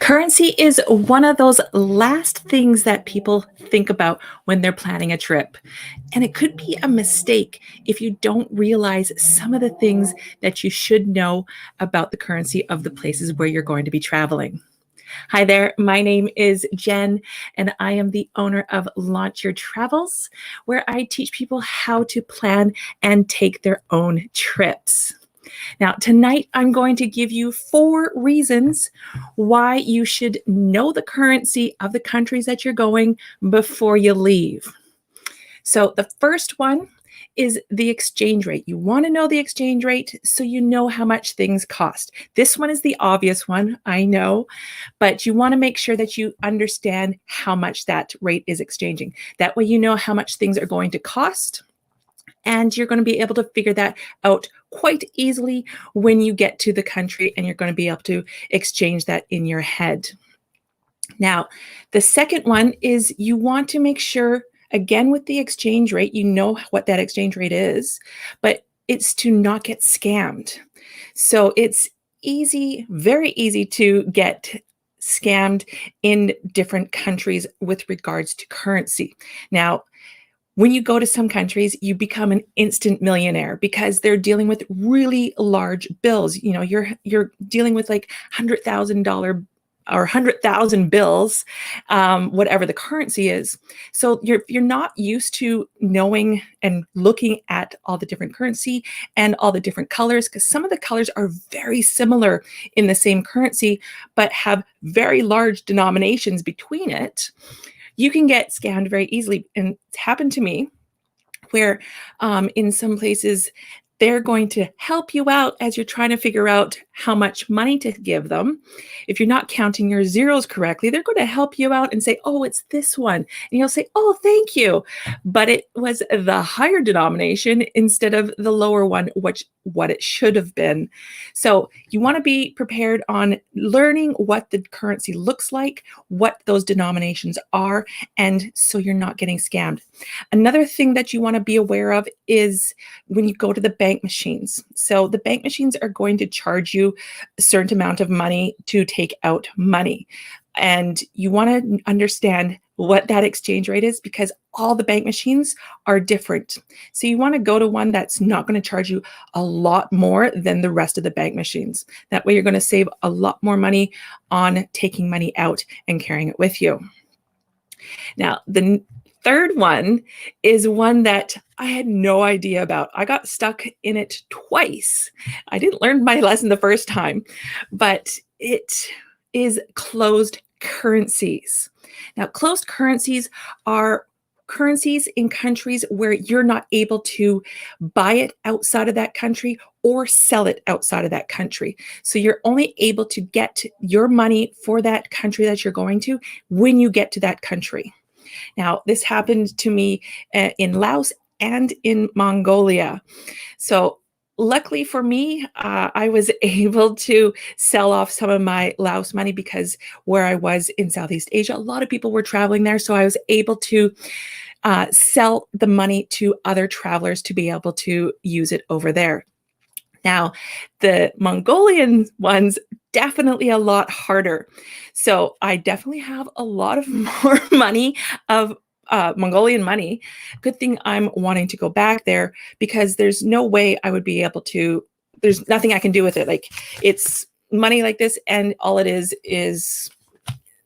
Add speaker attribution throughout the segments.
Speaker 1: Currency is one of those last things that people think about when they're planning a trip. And it could be a mistake if you don't realize some of the things that you should know about the currency of the places where you're going to be traveling. Hi there, my name is Jen, and I am the owner of Launch Your Travels, where I teach people how to plan and take their own trips. Now, tonight I'm going to give you 4 reasons why you should know the currency of the countries that you're going before you leave. So, the first one is the exchange rate. You want to know the exchange rate so you know how much things cost. This one is the obvious one, I know, but you want to make sure that you understand how much that rate is exchanging. That way, you know how much things are going to cost. And you're going to be able to figure that out quite easily when you get to the country, and you're going to be able to exchange that in your head. Now, the second one is you want to make sure, again, with the exchange rate, you know what that exchange rate is, but it's to not get scammed. So it's easy, very easy to get scammed in different countries with regards to currency. Now, when you go to some countries, you become an instant millionaire because they're dealing with really large bills. You know, you're dealing with like $100,000 or 100,000 bills, whatever the currency is. So you're not used to knowing and looking at all the different currency and all the different colors, because some of the colors are very similar in the same currency, but have very large denominations between it. You can get scammed very easily. And it's happened to me where in some places, they're going to help you out as you're trying to figure out how much money to give them. If you're not counting your zeros correctly, they're going to help you out and say, oh, it's this one. And you'll say, oh, thank you. But it was the higher denomination instead of the lower one, what it should have been. So you want to be prepared on learning what the currency looks like, what those denominations are, and so you're not getting scammed. Another thing that you want to be aware of is when you go to the bank machines. So the bank machines are going to charge you a certain amount of money to take out money. And you want to understand what that exchange rate is, because all the bank machines are different. So you want to go to one that's not going to charge you a lot more than the rest of the bank machines. That way you're going to save a lot more money on taking money out and carrying it with you. Now, the third one is one that I had no idea about. I got stuck in it twice. I didn't learn my lesson the first time, but it is closed currencies. Now, closed currencies are currencies in countries where you're not able to buy it outside of that country or sell it outside of that country. So you're only able to get your money for that country that you're going to when you get to that country. Now, this happened to me in Laos and in Mongolia. So luckily for me, I was able to sell off some of my Laos money, because where I was in Southeast Asia, a lot of people were traveling there. So I was able to sell the money to other travelers to be able to use it over there. Now, the Mongolian ones, definitely a lot harder. So I definitely have a lot of more money of Mongolian money. Good thing I'm wanting to go back there, because there's no way I would be able to, there's nothing I can do with it. Like, it's money like this, and all it is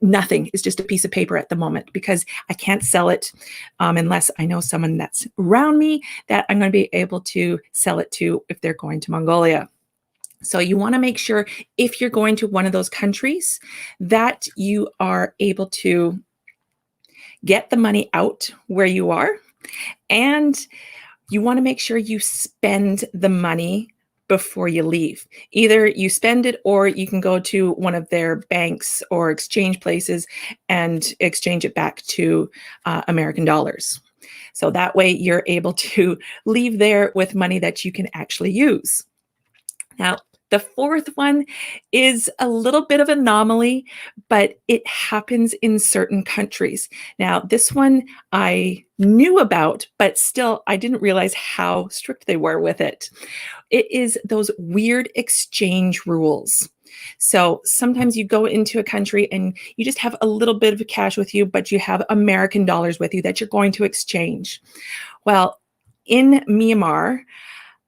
Speaker 1: nothing. It's just a piece of paper at the moment, because I can't sell it unless I know someone that's around me that I'm going to be able to sell it to if they're going to Mongolia. So you want to make sure, if you're going to one of those countries, that you are able to get the money out where you are. And you want to make sure you spend the money before you leave. Either you spend it, or you can go to one of their banks or exchange places and exchange it back to American dollars. So that way you're able to leave there with money that you can actually use. Now, the fourth one is a little bit of an anomaly, but it happens in certain countries. Now, this one I knew about, but still I didn't realize how strict they were with it. It is those weird exchange rules. So sometimes you go into a country and you just have a little bit of cash with you, but you have American dollars with you that you're going to exchange. Well, in Myanmar,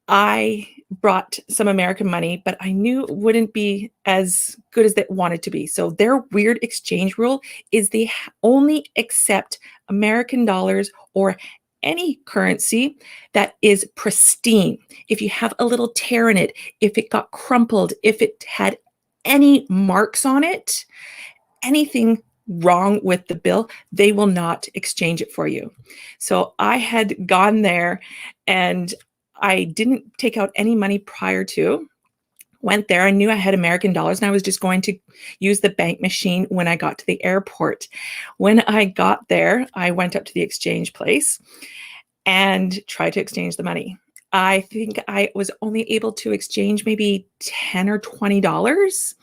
Speaker 1: I brought some American money, but I knew it wouldn't be as good as they wanted to be. So their weird exchange rule is they only accept American dollars or any currency that is pristine. If you have a little tear in it, if it got crumpled, if it had any marks on it, anything wrong with the bill, they will not exchange it for you. So I had gone there and I didn't take out any money prior to. Went there. I knew I had American dollars and I was just going to use the bank machine when I got to the airport. When I got there, I went up to the exchange place and tried to exchange the money. I think I was only able to exchange maybe $10 or $20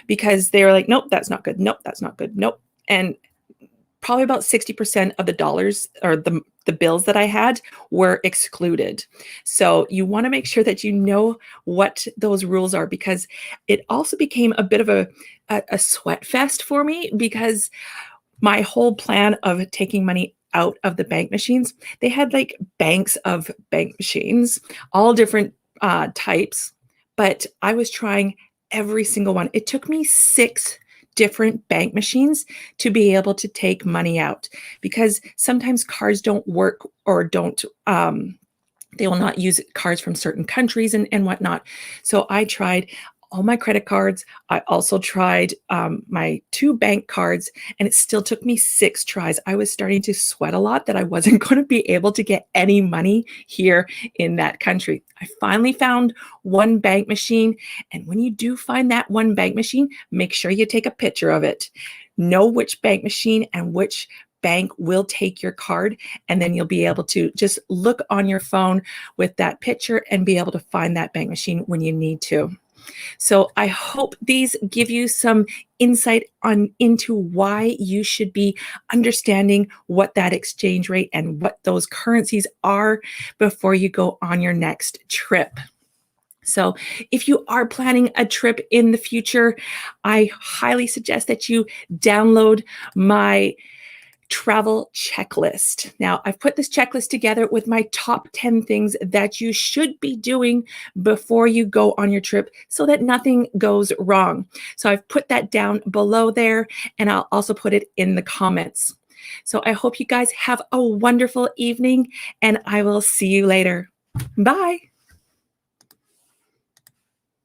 Speaker 1: because they were like, nope, that's not good. Nope, that's not good. Nope. And probably about 60% of the dollars or the bills that I had were excluded. So you want to make sure that you know what those rules are, because it also became a bit of a sweat fest for me, because my whole plan of taking money out of the bank machines, they had like banks of bank machines, all different types, but I was trying every single one. It took me 6 different bank machines to be able to take money out, because sometimes cards don't work or don't they will not use cards from certain countries and whatnot. So I tried all my credit cards. I also tried my 2 bank cards, and it still took me 6 tries. I was starting to sweat a lot that I wasn't going to be able to get any money here in that country. I finally found one bank machine. And when you do find that one bank machine, make sure you take a picture of it. Know which bank machine and which bank will take your card, and then you'll be able to just look on your phone with that picture and be able to find that bank machine when you need to. So I hope these give you some insight into why you should be understanding what that exchange rate and what those currencies are before you go on your next trip. So if you are planning a trip in the future, I highly suggest that you download my travel checklist. Now, I've put this checklist together with my top 10 things that you should be doing before you go on your trip so that nothing goes wrong. So I've put that down below there, and I'll also put it in the comments. So I hope you guys have a wonderful evening, and I will see you later. Bye.